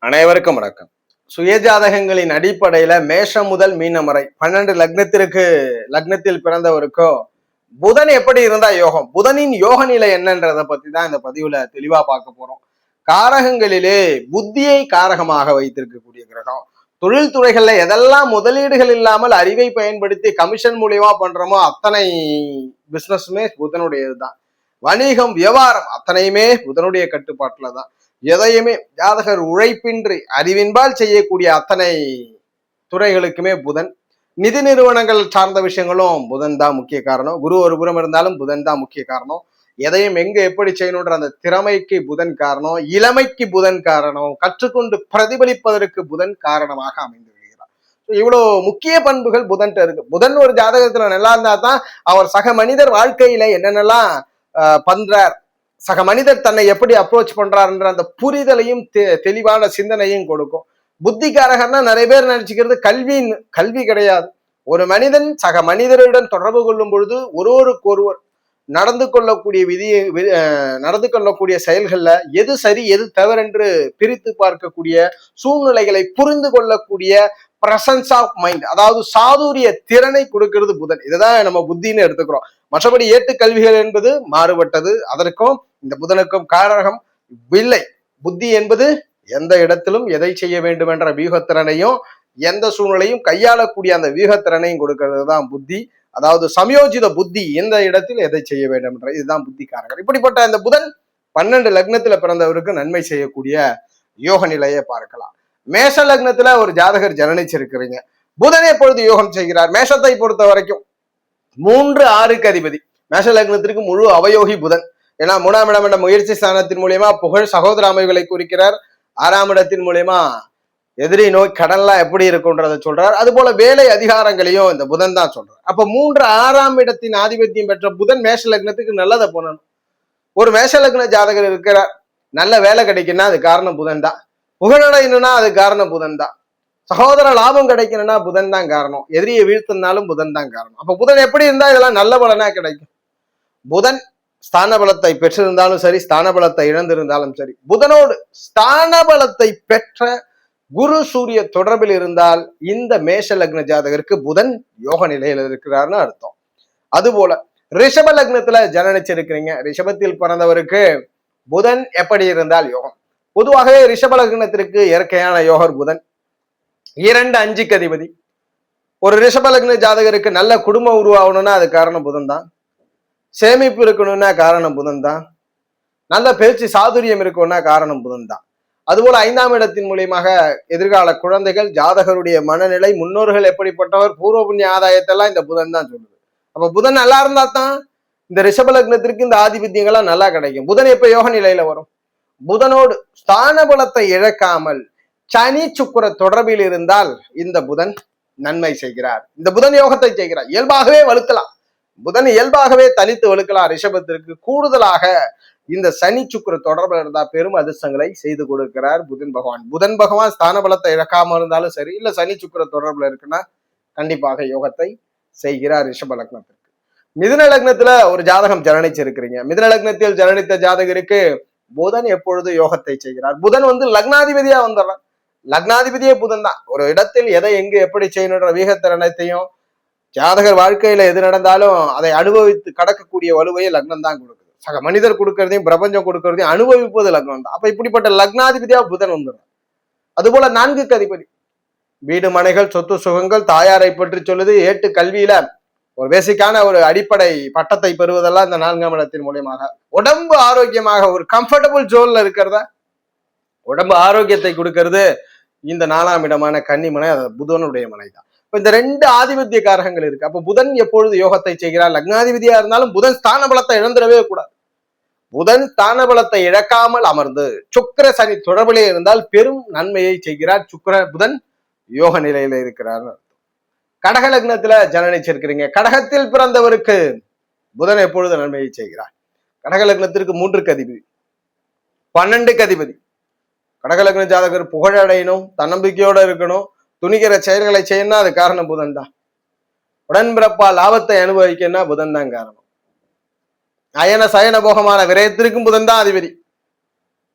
அனைவருக்கும் வணக்கம். சுயஜாதகங்களின் அடிப்படையில மேஷம் முதல் மீனம் வரை 12 லக்னத்தில் பிறந்தவருக்கோ புதன் எப்படி இருந்தா யோகம், புதனின் யோக நிலை என்னன்றத பத்தி தான் இந்த பதிவுல தெளிவா பார்க்க போறோம். காரகங்களிலே புத்தியை காரகமாக வைத்திருக்கக்கூடிய கிரகம். தொழில்துறைகள்ல எதெல்லாம் முதலீடுகள் இல்லாமல் அறிவை பயன்படுத்தி கமிஷன் மூலியமா பண்றோமோ அத்தனை பிசினஸுமே புதனுடையதுதான். வணிகம், வியாபாரம் அத்தனையுமே புதனுடைய கட்டுப்பாட்டுல தான். எதையுமே ஜாதகர் உழைப்பின்றி அறிவின்பால் செய்யக்கூடிய அத்தனை துறைகளுக்குமே புதன். நிதி நிறுவனங்கள் சார்ந்த விஷயங்களும் புதன் தான் முக்கிய காரணம். குரு ஒரு புறம் இருந்தாலும் புதன் தான் முக்கிய காரணம். எதையும் எங்க எப்படி செய்யணுன்ற அந்த திறமைக்கு புதன் காரணம், இளமைக்கு புதன் காரணம், கற்றுக்கொண்டு பிரதிபலிப்பதற்கு புதன் காரணமாக அமைந்து விடுகிறார். இவ்வளவு முக்கிய பண்புகள் புதன் இருக்கு. புதன் ஒரு ஜாதகத்துல நல்லா இருந்தா தான் அவர் சக மனிதர் வாழ்க்கையில என்னென்னலாம் பண்றார், சக மனிதர் தன்னை எப்படி அப்ரோச் பண்றாருன்ற அந்த புரிதலையும் தெளிவான சிந்தனையும் கொடுக்கும். புத்திகாரகன்னா நிறைய பேர் நினைச்சுக்கிறது கல்வி கிடையாது. ஒரு மனிதன் சக மனிதருடன் தொடர்பு கொள்ளும் பொழுது ஒருவருக்கொருவர் நடந்து கொள்ளக்கூடிய செயல்கள்ல எது சரி எது தவறென்று பிரித்து பார்க்கக்கூடிய சூழ்நிலைகளை புரிந்து கொள்ளக்கூடிய பிரசன்ஸ் ஆஃப் மைண்ட், அதாவது சாதுரிய திறனை கொடுக்கிறது புதன். இதுதான் நம்ம புத்தின்னு எடுத்துக்கிறோம். மற்றபடி ஏட்டுக்கல்விகள் என்பது மாறுபட்டது. அதற்கும் இந்த புதனுக்கும் காரகம் இல்லை. புத்தி என்பது எந்த இடத்திலும் எதை செய்ய வேண்டும் என்ற வியூகத்திறனையும் எந்த சூழ்நிலையும் கையாளக்கூடிய அந்த வியூகத்திறனையும் கொடுக்கிறது தான் புத்தி. அதாவது சமயோஜித புத்தி, எந்த இடத்தில் எதை செய்ய வேண்டும் என்ற இதுதான் புத்தி காரகம். இப்படிப்பட்ட இந்த புதன் 12 லக்னத்துல பிறந்தவருக்கு நன்மை செய்யக்கூடிய யோக நிலையை பார்க்கலாம். மேஷ லக்னத்துல ஒரு ஜாதகர் ஜனனிச்சிருக்கிறீங்க. புதன் எப்பொழுது யோகம் செய்கிறார்? மேஷத்தை பொறுத்த வரைக்கும் 3-6க்கு அதிபதி. மேஷ லக்னத்திற்கு முழு அவயோகி புதன். ஏன்னா 3ஆம் இடம் என்ற முயற்சி ஸ்தானத்தின் மூலியமா புகழ், சகோதர அமைவுகளை குறிக்கிறார். 6ஆம் இடத்தின் மூலியமா எதிரி நோய், கடன்லாம் எப்படி இருக்குன்றதை சொல்றார். அது போல வேலை அதிகாரங்களையும் இந்த புதன் தான் சொல்றார். அப்ப 3-6ஆம் இடத்தின் ஆதிபத்தியம் பெற்ற புதன் மேஷ லக்னத்துக்கு நல்லதை பண்ணணும். ஒரு மேஷ லக்ன ஜாதகர் இருக்கிறார், நல்ல வேலை கிடைக்குன்னா அது காரணம் புதன் தான். புகழடையணும்னா அது காரணம் புதன் தான். சகோதர லாபம் கிடைக்கணும்னா புதன் தான் காரணம். எதிரியை வீழ்த்தினாலும் புதன் தான் காரணம். அப்ப புதன் எப்படி இருந்தா இதெல்லாம் நல்ல பலனா கிடைக்கும்? புதன் ஸ்தான பலத்தை பெற்றிருந்தாலும் சரி, ஸ்தான பலத்தை இழந்திருந்தாலும் சரி, புதனோடு ஸ்தான பலத்தை பெற்ற குரு சூரிய தொடர்பில் இருந்தால் இந்த மேஷ லக்ன ஜாதகருக்கு புதன் யோக நிலையில இருக்கிறார்னு அர்த்தம். அதுபோல ரிஷப லக்னத்துல ஜனனிச்சிருக்கிறீங்க. ரிஷபத்தில் பிறந்தவருக்கு புதன் எப்படி இருந்தால் யோகம்? பொதுவாகவே ரிஷப லக்னத்திற்கு இயற்கையான யோகர் புதன். 2-5க்கு அதிபதி. ஒரு ரிஷப லக்ன ஜாதகருக்கு நல்ல குடும்பம் உருவாகணும்னா அது காரணம் புதன் தான். சேமிப்பு இருக்கணும்னா காரணம் புதன் தான். நல்ல பேச்சு சாதுரியம் இருக்கணும்னா காரணம் புதன் தான். அதுபோல 5ஆம் இடத்தின் மூலியமாக எதிர்கால குழந்தைகள், ஜாதகருடைய மனநிலை, முன்னோர்கள் எப்படிப்பட்டவர், பூர்வ புண்ணிய ஆதாயத்தெல்லாம் இந்த புதன் தான் சொல்லுது. அப்ப புதன் நல்லா இருந்தா தான் இந்த ரிஷப லக்னத்திற்கு இந்த ஆதிபத்தியங்கள்லாம் நல்லா கிடைக்கும். புதன் எப்ப யோக நிலையில வரும்? புதனோடு ஸ்தான பலத்தை இழக்காமல் சனி சுக்கிர தொடர்பில் இருந்தால் இந்த புதன் நன்மை செய்கிறார். இந்த புதன் யோகத்தை செய்கிறார். இயல்பாகவே வலுக்கலாம். புதன் இயல்பாகவே தனித்து வலுக்கலாம். ரிஷபத்திற்கு கூடுதலாக இந்த சனி சுக்கிர தொடர்பில் இருந்தா பெரும் அதிர்ஷ்டங்களை செய்து கொடுக்கிறார் புதன் பகவான். புதன் பகவான் ஸ்தான பலத்தை இழக்காம இருந்தாலும் சரி, இல்ல சனி சுக்கிர தொடர்புல இருக்குன்னா கண்டிப்பாக யோகத்தை செய்கிறார் ரிஷப லக்னத்திற்கு. மிதுன லக்னத்துல ஒரு ஜாதகம் ஜனனிச்சிருக்கிறீங்க. மிதுன லக்னத்தில் ஜனனித்த ஜாதகருக்கு புதன் எப்பொழுது யோகத்தை செய்கிறார்? புதன் லக்னாதிபதியா வந்துடுறார். லக்னாதிபதியே புதன் தான். ஒரு இடத்தில் எதை எங்கு எப்படி செய்யணுன்ற வீகத்திறனத்தையும் ஜாதகர் வாழ்க்கையில எது நடந்தாலும் அதை அனுபவித்து கடக்கக்கூடிய வலுவையை லக்னம் தான் கொடுக்குது. சக மனிதர் கொடுக்கறதையும் பிரபஞ்சம் கொடுக்கறதையும் அனுபவிப்பது லக்னம் தான். அப்ப இப்படிப்பட்ட லக்னாதிபதியா புதன் வந்துடும். அதுபோல 4க்கு அதிபதி. வீடு, மனைகள், சொத்து சுகங்கள், தாயாரை பற்றி சொல்லுது. ஏட்டு கல்வியில ஒரு பேசிக்கான ஒரு அடிப்படை பட்டத்தை பெறுவதெல்லாம் இந்த 4ஆம் இடத்தின் மூலியமாக. உடம்பு ஆரோக்கியமாக ஒரு கம்ஃபர்டபுள் ஜோன்ல இருக்கிறத, உடம்பு ஆரோக்கியத்தை கொடுக்கறது இந்த 4ஆம் இடமான கன்னிமனை, புதனுடைய மனை தான். இந்த 2 ஆதிபத்திய காரகங்கள் இருக்கு. அப்ப புதன் எப்பொழுது யோகத்தை செய்கிறார்? லக்னாதிபதியா இருந்தாலும் புதன் ஸ்தான பலத்தை இழந்துடவே கூடாது. புதன் ஸ்தான பலத்தை இழக்காமல் அமர்ந்து சுக்கிர சனி தொடர்பிலே இருந்தால் பெரும் நன்மையை செய்கிறார். புதன் யோக நிலையில இருக்கிறார். கடக லக்னத்துல ஜனனிச்சிருக்கிறீங்க. கடகத்தில் பிறந்தவருக்கு புதன் எப்பொழுது நன்மையை செய்கிறார்? கடக லக்னத்திற்கு 3க்கு அதிபதி, 12க்கு அதிபதி. கடக லக்ன ஜாதகர் புகழடையணும், தன்னம்பிக்கையோட இருக்கணும், துணிகிற செயல்களை செய்யணும்னா அது காரணம் புதன் தான். உடன்பிறப்பா லாபத்தை அனுபவிக்கணும்னா புதன் தான் காரணம். அயன சயன போகமான விரயத்திற்கும் புதன் தான் அதிபதி.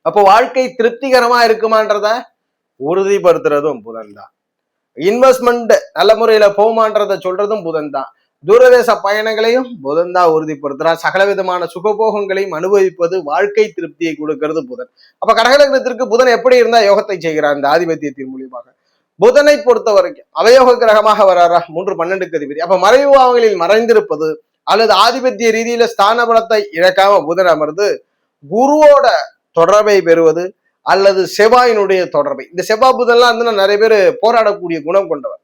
அப்போ வாழ்க்கை திருப்திகரமா இருக்குமான்றத உறுதிப்படுத்துறதும் புதன் தான். இன்வெஸ்ட்மெண்ட் நல்ல முறையில போமான்றத சொல்றதும் புதன் தான். தூரதேச பயணங்களையும் புதன் தான் உறுதிப்படுத்துறார். சகல விதமான சுகபோகங்களையும் அனுபவிப்பது, வாழ்க்கை திருப்தியை கொடுக்கிறது புதன். அப்ப கடகலக்னத்திற்கு புதன் எப்படி இருந்தா யோகத்தை செய்கிறார் இந்த ஆதிபத்தியத்தின் மூலியமாக? புதனை பொறுத்த வரைக்கும் அவயோக கிரகமாக வராரா 3-12 அதிபதி. அப்ப மறைவு பாவங்களில் மறைந்திருப்பது அல்லது ஆதிபத்திய ரீதியில ஸ்தான பலத்தை இழக்காம புதன் அமர்ந்து குருவோட தொடர்பை பெறுவது அல்லது செவ்வாயினுடைய தொடர்பை, இந்த செவ்வாய் புதன்லாம் வந்து நிறைய பேர் போராடக்கூடிய குணம் கொண்டவர்.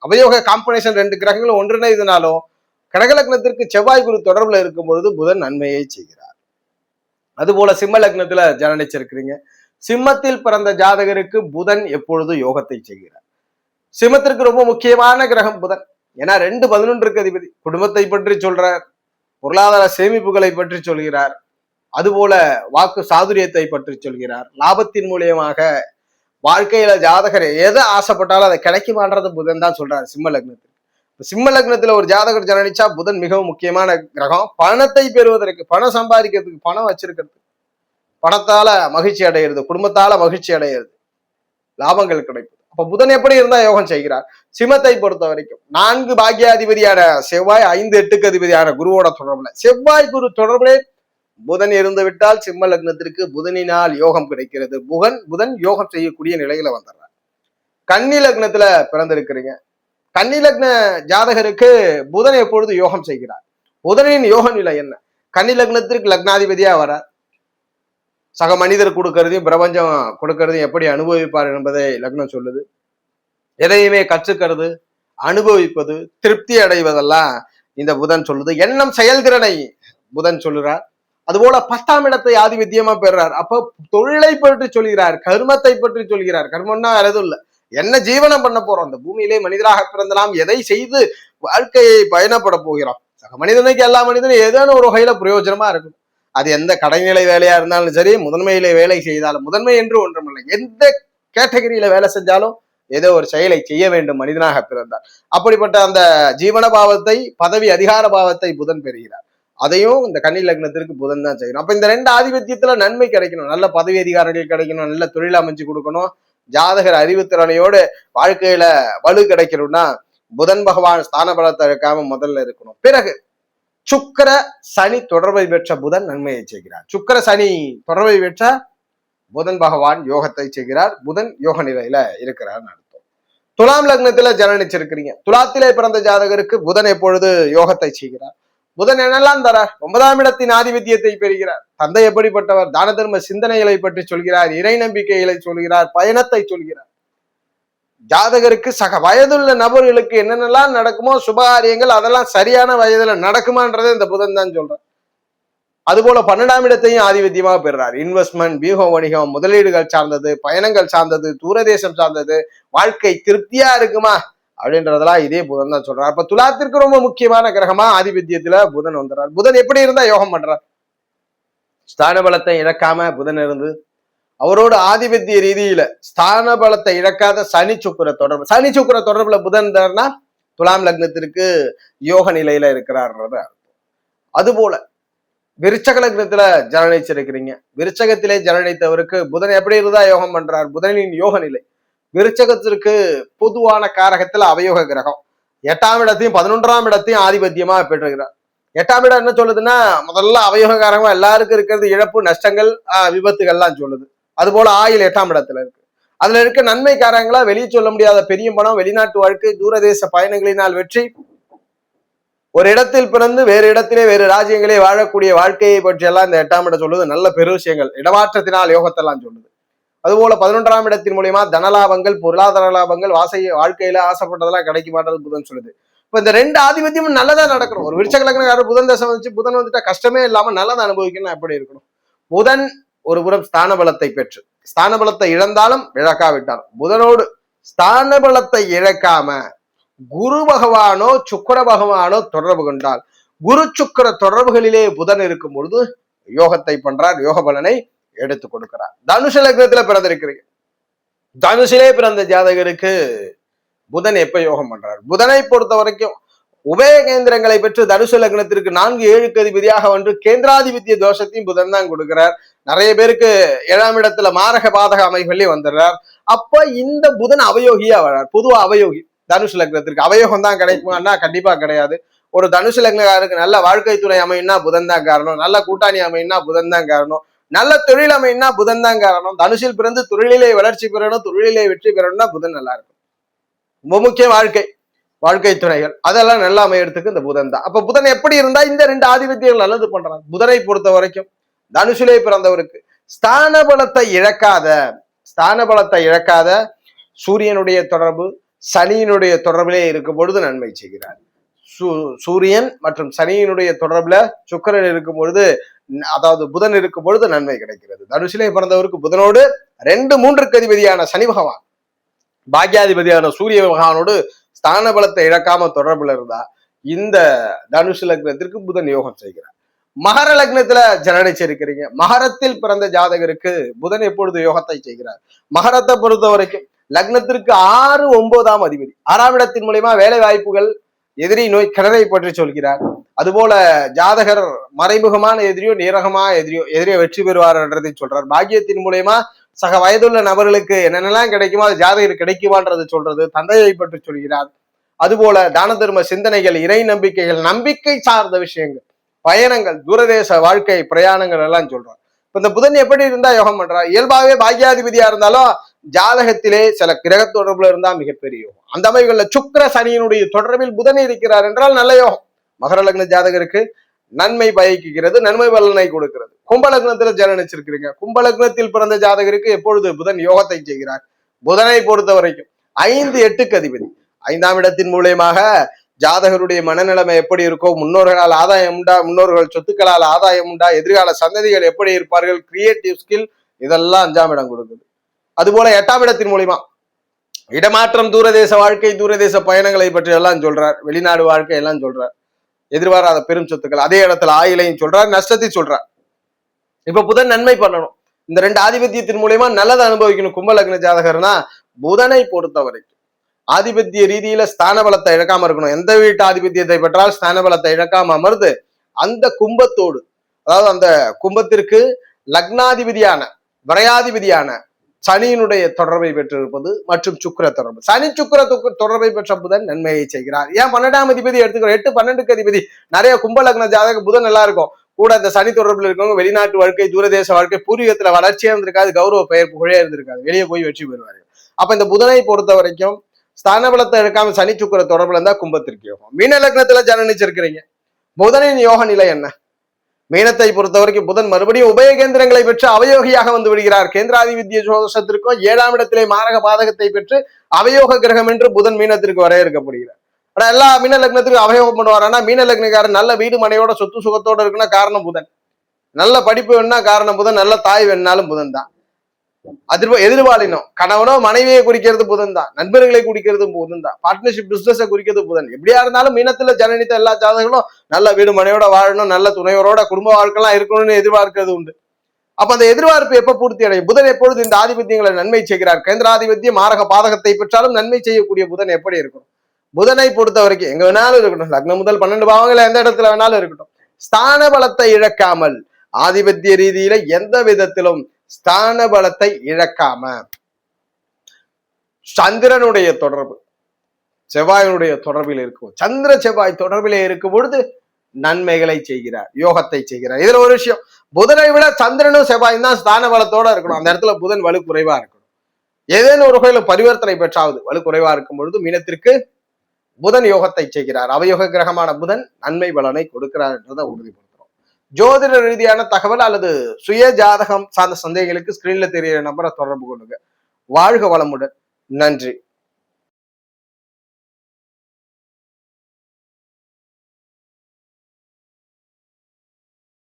அவயோக காம்பினேஷன் 2 கிரகங்களும் ஒன்றிணைந்தனாலும் கடகலக்னத்திற்கு செவ்வாய் குரு தொடர்புல இருக்கும் பொழுது புதன் நன்மையை செய்கிறார். அதுபோல சிம்ம லக்னத்துல ஜனனிச்சிருக்கிறீங்க. சிம்மத்தில் பிறந்த ஜாதகருக்கு புதன் எப்பொழுது யோகத்தை செய்கிறார். சிம்மத்திற்கு ரொம்ப முக்கியமான கிரகம் புதன். ஏன்னா 2-11 அதிபதி. குடும்பத்தை பற்றி சொல்றார், பொருளாதார சேமிப்புகளை பற்றி சொல்கிறார், அதுபோல வாக்கு சாதுரியத்தை பற்றி சொல்கிறார். லாபத்தின் மூலியமாக வாழ்க்கையில ஜாதகர் எதை ஆசைப்பட்டாலும் அதை கிடைக்குமான்றது புதன் தான் சொல்றாரு சிம்ம லக்னத்தில். சிம்ம லக்னத்துல ஒரு ஜாதகர் ஜனனிச்சா புதன் மிகவும் முக்கியமான கிரகம். பணத்தை பெறுவதற்கு, பணம் சம்பாதிக்கிறதுக்கு, பணம் வச்சிருக்கிறதுக்கு, பணத்தால மகிழ்ச்சி அடைகிறது, குடும்பத்தால மகிழ்ச்சி அடைகிறது, லாபங்கள் கிடைக்கும். அப்ப புதன் எப்படி இருந்தா யோகம் செய்கிறார்? சிம்மத்தை பொறுத்த வரைக்கும் 4 பாக்கியாதிபதியான செவ்வாய், 5-8 அதிபதியான குருவோட தொடர்புல, செவ்வாய் குரு தொடர்புல புதன் இருந்து விட்டால் சிம்ம லக்னத்திற்கு புதனினால் யோகம் கிடைக்கிறது. புதன் யோகம் செய்யக்கூடிய நிலையில வந்துடுறார். கன்னி லக்னத்துல பிறந்திருக்கிறீங்க. கன்னி லக்ன ஜாதகருக்கு புதன் எப்பொழுது யோகம் செய்கிறார்? புதனின் யோக நிலை என்ன? கன்னி லக்னத்திற்கு லக்னாதிபதியா வர சக மனிதர் கொடுக்கறதையும் பிரபஞ்சம் கொடுக்கறதையும் எப்படி அனுபவிப்பார் என்பதை லக்னம் சொல்லுது. எதையுமே கற்றுக்கிறது, அனுபவிப்பது, திருப்தி அடைவதெல்லாம் இந்த புதன் சொல்லுது. எண்ணம் செயல்திறனை புதன் சொல்லுறார். அதுபோல 10ஆம் இடத்தை ஆதிபத்தியமா பெறுறார். அப்ப தொழிலை பற்றி சொல்கிறார், கர்மத்தை பற்றி சொல்கிறார். கர்மம்னா எதுவும் இல்லை, என்ன ஜீவனம் பண்ண போறோம், அந்த பூமியிலே மனிதராக பிறந்தலாம், எதை செய்து வாழ்க்கையை பயணப்பட போகிறோம். சக மனிதனுக்கு எல்லா மனிதனும் ஏதேனும் ஒரு வகையில பிரயோஜனமா இருக்கும். அது எந்த கடைநிலை வேலையா இருந்தாலும் சரி, முதன்மையில வேலை செய்தாலும், முதன்மை என்று ஒன்றுமில்லை, எந்த கேட்டகரியில வேலை செஞ்சாலும் ஏதோ ஒரு செயலை செய்ய வேண்டும் மனிதனாக பிறந்தார். அப்படிப்பட்ட அந்த ஜீவன பாவத்தை, பதவி அதிகார பாவத்தை புதன் பெறுகிறார். அதையும் இந்த கன்னி லக்னத்திற்கு புதன் தான் செய்யணும். அப்ப இந்த 2 ஆதிபத்தியத்துல நன்மை கிடைக்கணும், நல்ல பதவி அதிகாரங்கள் கிடைக்கணும், நல்ல தொழில் அமைச்சு கொடுக்கணும், ஜாதகர் அறிவுத்திறனையோடு வாழ்க்கையில வலு கிடைக்கணும்னா புதன் பகவான் ஸ்தான பலத்தை இருக்காம முதல்ல இருக்கணும். பிறகு சுக்கிர சனி தொடர்பை பெற்ற புதன் நன்மையை செய்கிறார். சுக்கிர சனி தொடர்பை பெற்ற புதன் பகவான் யோகத்தை செய்கிறார். புதன் யோக நிலையில இருக்கிறார் அர்த்தம். துலாம் லக்னத்துல ஜனனிச்சிருக்கிறீங்க. துலாத்திலே பிறந்த ஜாதகருக்கு புதன் எப்பொழுது யோகத்தை செய்கிறார்? புதன் என்னெல்லாம் தரார்? 9ஆம் இடத்தின் ஆதிபத்தியத்தை பெறுகிறார். தந்தை எப்படிப்பட்டவர்? தான தர்ம சிந்தனைகளை பற்றி சொல்கிறார், இறை நம்பிக்கைகளை சொல்கிறார், பயணத்தை சொல்கிறார். ஜாதகருக்கு சக வயதுள்ள நபர்களுக்கு என்னென்னலாம் நடக்குமோ சுபகாரியங்கள், அதெல்லாம் சரியான வயதுல நடக்குமான்றதை இந்த புதன் தான் சொல்றார். அதுபோல 12ஆம் இடத்தையும் ஆதிபத்தியமாக பெறுறார். இன்வெஸ்ட்மெண்ட், வியூகம், வணிகம், முதலீடுகள் சார்ந்தது, பயணங்கள் சார்ந்தது, தூரதேசம் சார்ந்தது, வாழ்க்கை திருப்தியா இருக்குமா அப்படின்றதெல்லாம் இதே புதன் தான் சொல்றார். அப்ப துலாத்திற்கு ரொம்ப முக்கியமான கிரகமா ஆதிபத்தியத்துல புதன் வந்துடுறார். புதன் எப்படி இருந்தா யோகம் பண்றார்? ஸ்தான பலத்தை இழக்காம புதன் இருந்து அவரோட ஆதிபத்திய ரீதியில ஸ்தான பலத்தை இழக்காத சனி சுக்கிர தொடர்பு, சனி சுக்கிர தொடர்புல புதன் இருந்தார்னா துலாம் லக்னத்திற்கு யோக நிலையில இருக்கிறார்ன்றது. அதுபோல விருச்சக லக்னத்துல ஜனனிச்சிருக்கிறீங்க. விருச்சகத்திலே ஜனனித்தவருக்கு புதன் எப்படி இருந்தா யோகம் பண்றார்? புதனின் யோக நிலை விருச்சகத்திற்கு பொதுவான காரகத்துல அவயோக கிரகம். 8ஆம் இடத்தையும் 11ஆம் இடத்தையும் ஆதிபத்தியமா பெற்றுகிறார். 8ஆம் இடம் என்ன சொல்லுதுன்னா, முதல்ல அவயோக காரகமா எல்லாருக்கும் இருக்கிறது இழப்பு, நஷ்டங்கள், விபத்துகள்லாம் சொல்லுது. அது போல ஆயில் 8ஆம் இடத்துல இருக்கு. அதுல இருக்க நன்மை காரங்களா வெளியே சொல்ல முடியாத பெரிய பணம், வெளிநாட்டு வாழ்க்கை, தூரதேச பயணங்களினால் வெற்றி, ஒரு இடத்தில் பிறந்து வேறு இடத்திலே வேறு ராஜ்யங்களே வாழக்கூடிய வாழ்க்கையை பற்றி எல்லாம் இந்த 8ஆம் இடம் சொல்லுது. நல்ல பெருசியங்கள், இடமாற்றத்தினால் யோகத்தெல்லாம் சொல்லுது. அதுபோல 11ஆம் இடத்தின் மூலியமா தனலாபங்கள், பொருளாதார லாபங்கள், வாழ்க்கையில ஆசைப்பட்டதெல்லாம் கிடைக்குமான்றது புதன் சொல்லுது. இப்ப இந்த 2 ஆதிபத்தியமும் நல்லதா நடக்கணும். ஒரு விருச்சக லக்னக்காரர் புதன் தசை வந்துச்சு, புதன் வந்துட்டா கஷ்டமே இல்லாம நல்லதை அனுபவிக்கணும், எப்படி இருக்கணும்? புதன் ஒரு புறம் ஸ்தான பலத்தை பெற்று, ஸ்தான பலத்தை இழந்தாலும் இழக்காவிட்டாலும், புதனோடு ஸ்தான பலத்தை இழக்காம குரு பகவானோ சுக்கிர பகவானோ தொடர்பு கொண்டால், குரு சுக்கிர தொடர்புகளிலே புதன் இருக்கும் பொழுது யோகத்தை பண்றார், யோக பலனை எடுத்து கொடுக்கிறார். தனுஷ லக்னத்துல பிறந்திருக்கிறீங்க. தனுஷிலே பிறந்த ஜாதகருக்கு புதன் எப்ப யோகம் பண்றார்? புதனை பொறுத்த வரைக்கும் உபயகேந்திரங்களை பெற்று தனுசு லக்னத்திற்கு 4-7க்கு அதிபதியாக வந்து கேந்திராதிபத்திய தோஷத்தையும் புதன் தான் கொடுக்கிறார். நிறைய பேருக்கு 7ஆம் இடத்துல மாரக பாதக அமைப்புலயே வந்துடுறார். அப்ப இந்த புதன் அவயோகியா வர்றார். பொதுவா அவயோகி தனுசு லக்னத்திற்கு அவயோகம் தான் கிடைக்குமான்னா கண்டிப்பா கிடையாது. ஒரு தனுசு லக்னக்காரருக்கு நல்ல வாழ்க்கை துணை அமையினா புதன் தான் காரணம், நல்ல கூட்டாளி அமையினா புதன் தான் காரணம், நல்ல தொழில் அமையினா புதன் தான் காரணம். தனுசில் பிறந்து தொழிலிலே வளர்ச்சி பெறணும், தொழிலிலே வெற்றி பெறணும்னா புதன் நல்லா இருக்கும். ரொம்ப முக்கிய வாழ்க்கை துணைகள் அதெல்லாம் நல்லா அமையறதுக்கு இந்த புதன் தான். அப்ப புதன் எப்படி இருந்தா இந்த 2 ஆதிபத்தியங்கள் நல்லது பண்றாங்க. புதனை பொறுத்த வரைக்கும் தனுசிலே பிறந்தவருக்கு ஸ்தான பலத்தை இழக்காத சூரியனுடைய தொடர்பு சனியினுடைய தொடர்பிலே இருக்கும் பொழுது நன்மை செய்கிறார். சூரியன் மற்றும் சனியினுடைய தொடர்புல சுக்கிரன் இருக்கும் பொழுது, அதாவது புதன் இருக்கும் பொழுது நன்மை கிடைக்கிறது. தனுசிலே பிறந்தவருக்கு புதனோடு 2-3க்கு அதிபதியான சனி பகவான், பாக்யாதிபதியான சூரிய பகவானோடு ஸ்தான பலத்தை இழக்காம தொடர்புல இருந்தா இந்த தனுசு லக்னத்திற்கு புதன் யோகம் செய்கிறார். மகர லக்னத்துல ஜனனிச்சிருக்கிறீங்க, மகரத்தில் பிறந்த ஜாதகருக்கு புதன் எப்பொழுது யோகத்தை செய்கிறார்? மகரத்தை பொறுத்த வரைக்கும் லக்னத்திற்கு 6-9ஆம் அதிபதி 6ஆம் இடத்தின் மூலியமா வேலை வாய்ப்புகள், எதிரி நோய் கிணறை பற்றி சொல்கிறார். அதுபோல ஜாதகர் மறைமுகமான எதிரியோ நேரகமான எதிரியோ வெற்றி பெறுவார் என்றதை சொல்றார். பாக்கியத்தின் மூலியமா சக வயதுள்ள நபர்களுக்கு என்னென்னலாம் கிடைக்குமோ அது ஜாதகர் கிடைக்குமான்றது சொல்றது, தந்தையை பற்றி சொல்கிறார். அதுபோல தான தர்ம சிந்தனைகள், இறை நம்பிக்கைகள், நம்பிக்கை சார்ந்த விஷயங்கள், பயணங்கள், தூரதேச வாழ்க்கை பிரயாணங்கள் எல்லாம் சொல்றார். இப்ப இந்த புதன் எப்படி இருந்தா யோகம் பண்றார்? இயல்பாகவே பாக்யாதிபதியா இருந்தாலும் ஜாதகத்திலே சில கிரக தொடர்புல இருந்தா மிகப்பெரிய யோகம். அந்த அமைப்புகள்ல சுக்கிர சனியினுடைய தொடர்பில் புதன் இருக்கிறார் என்றால் நல்ல யோகம். மகர லக்ன ஜாதகருக்கு நன்மை பயக்குகிறது, நன்மை பலனை கொடுக்கிறது. கும்ப லக்னத்துல ஜனனிச்சிருக்கிறீங்க, கும்ப லக்னத்தில் பிறந்த ஜாதகருக்கு எப்பொழுது புதன் யோகத்தை செய்கிறார்? புதனை பொறுத்த வரைக்கும் 5-8க்கு அதிபதி 5ஆம் இடத்தின் மூலியமாக ஜாதகருடைய மனநிலைமை எப்படி இருக்கோ, முன்னோர்களால் ஆதாயம் உண்டா, முன்னோர்கள் சொத்துக்களால் ஆதாயம் உண்டா, எதிர்கால சந்ததிகள் எப்படி இருப்பார்கள், கிரியேட்டிவ் ஸ்கில், இதெல்லாம் 5ஆம் இடம் கொடுக்குது. அதுபோல 8ஆம் இடத்தின் மூலியமா இடமாற்றம், தூரதேச வாழ்க்கை, தூரதேச பயணங்களை பற்றி எல்லாம் சொல்றார், வெளிநாடு வாழ்க்கை எல்லாம் சொல்றார், எதிர்பாராத பெரும் சொத்துக்கள், அதே இடத்துல ஆயிலையும் சொல்றார், நஷ்டத்தை சொல்றார். இப்ப புதன் நன்மை பண்ணணும், இந்த 2 ஆதிபத்தியத்தின் மூலியமா நல்லதை அனுபவிக்கணும். கும்ப லக்ன ஜாதகர்னா புதனை பொறுத்த வரைக்கும் ஆதிபத்திய ரீதியில ஸ்தான பலத்தை இழக்காம இருக்கணும். எந்த வீட்டு ஆதிபத்தியத்தை பெற்றால் ஸ்தான பலத்தை இழக்காம அமர்ந்து அந்த கும்பத்தோடு, அதாவது அந்த கும்பத்திற்கு லக்னாதிபதியான விரையாதிபதியான சனியினுடைய தொடர்பை பெற்றிருப்பது மற்றும் சுக்கிர தொடர்பு, சனி சுக்கிர தொடர்பை பெற்ற புதன் நன்மையை செய்கிறார். ஏன் 12ஆம் அதிபதி எடுத்துக்கிறோம்? 8-12க்கு அதிபதி. நிறைய கும்ப லக்ன ஜாதக புதன் நல்லா இருக்கும், கூட இந்த சனி தொடர்புல இருக்கவங்க வெளிநாட்டு வாழ்க்கை, தூரதேச வாழ்க்கை, பூர்வீகத்துல வளர்ச்சியா இருந்திருக்காது, கௌரவ பெயர் புகழே இருந்திருக்காது, வெளியே போய் வெற்றி பெறுவார்கள். அப்ப இந்த புதனை பொறுத்த வரைக்கும் ஸ்தான பலத்தை எடுக்காம சனி சுக்கிர தொடர்புல இருந்தா கும்பத்திற்கு யோகம். மீன லக்னத்துல ஜனனிச்சிருக்கிறீங்க, புதனின் யோக நிலை என்ன? மீனத்தை பொறுத்த வரைக்கும் புதன் மறுபடியும் உபயகேந்திரங்களை பெற்று அவயோகியாக வந்து விடுகிறார். கேந்திராதிபத்திய ஜோதிஷத்திற்கும் 7ஆம் இடத்திலே மாரக பாதகத்தை பெற்று அவயோக கிரகம் என்று புதன் மீனத்திற்கு வரையறுக்கப்படுகிறார். ஆனா எல்லா மீன லக்னத்திற்கும் அவயோகம் பண்ணுவார். மீன லக்னக்காரன் நல்ல வீடு மனையோட சொத்து சுகத்தோட இருக்குன்னா காரணம் புதன், நல்ல படிப்பு வேணும்னா காரணம் புதன், நல்ல தாய் வேணுனாலும் புதன் தான். எதிர்பாலினம் கணவனோ மனைவியை குறிக்கிறது புதன் தான், நண்பர்களை குறிக்கிறது புதன் தான், பார்ட்னர்ஷிப் பிசினஸ குறிக்கிறது புதன். எப்படியா இருந்தாலும் மீனத்துல ஜனனித்த எல்லா ஜாதகங்களும் நல்ல வீடு மனையோட வாழணும், நல்ல துணையோட குடும்ப வாழ்க்கைலாம் இருக்கணும்னு எதிர்பார்க்கிறது உண்டு. அப்ப அந்த எதிர்பார்ப்பு எப்ப பூர்த்தி அடையும்? புதன் எப்பொழுது இந்த ஆதிபத்தியங்களை நன்மை செய்கிறார்? கேந்திராதிபத்தியம் மாரக பாதகத்தை பெற்றாலும் நன்மை செய்யக்கூடிய புதன் எப்படி இருக்கணும்? புதனை பொறுத்த வரைக்கும் எங்க வேணாலும் இருக்கட்டும், லக்னம் முதல் 12 பாவங்கள் எந்த இடத்துல வேணாலும் இருக்கட்டும், ஸ்தான பலத்தை இழக்காமல் ஆதிபத்திய ரீதியில எந்த விதத்திலும் ஸ்தான பலத்தை இழக்காம, சந்திரனுடைய தொடர்பு செவ்வாயினுடைய தொடர்பில் இருக்கும், சந்திர செவ்வாய் தொடர்பிலே இருக்கும் பொழுது நன்மைகளை செய்கிறார், யோகத்தை செய்கிறார். இதுல ஒரு விஷயம், புதனை விட சந்திரனும் செவ்வாயும் தான் ஸ்தான பலத்தோட இருக்கணும். அந்த இடத்துல புதன் வலு குறைவா இருக்கணும். ஏதேனும் ஒரு வகையில பரிவர்த்தனை பெற்றாவது வலு குறைவா இருக்கும் பொழுது மீனத்திற்கு புதன் யோகத்தை செய்கிறார். அவயோக கிரகமான புதன் நன்மை பலனை கொடுக்கிறார் என்றதை உறுதிப்படுத்துறோம். ஜோதிட ரீதியான தகவல் அல்லது சுய ஜாதகம் சார்ந்த சந்தேகங்களுக்கு ஸ்கிரீன்ல தெரிகிற நம்பரை தொடர்பு கொள்ளுங்க. வாழ்க வளமுடன். நன்றி.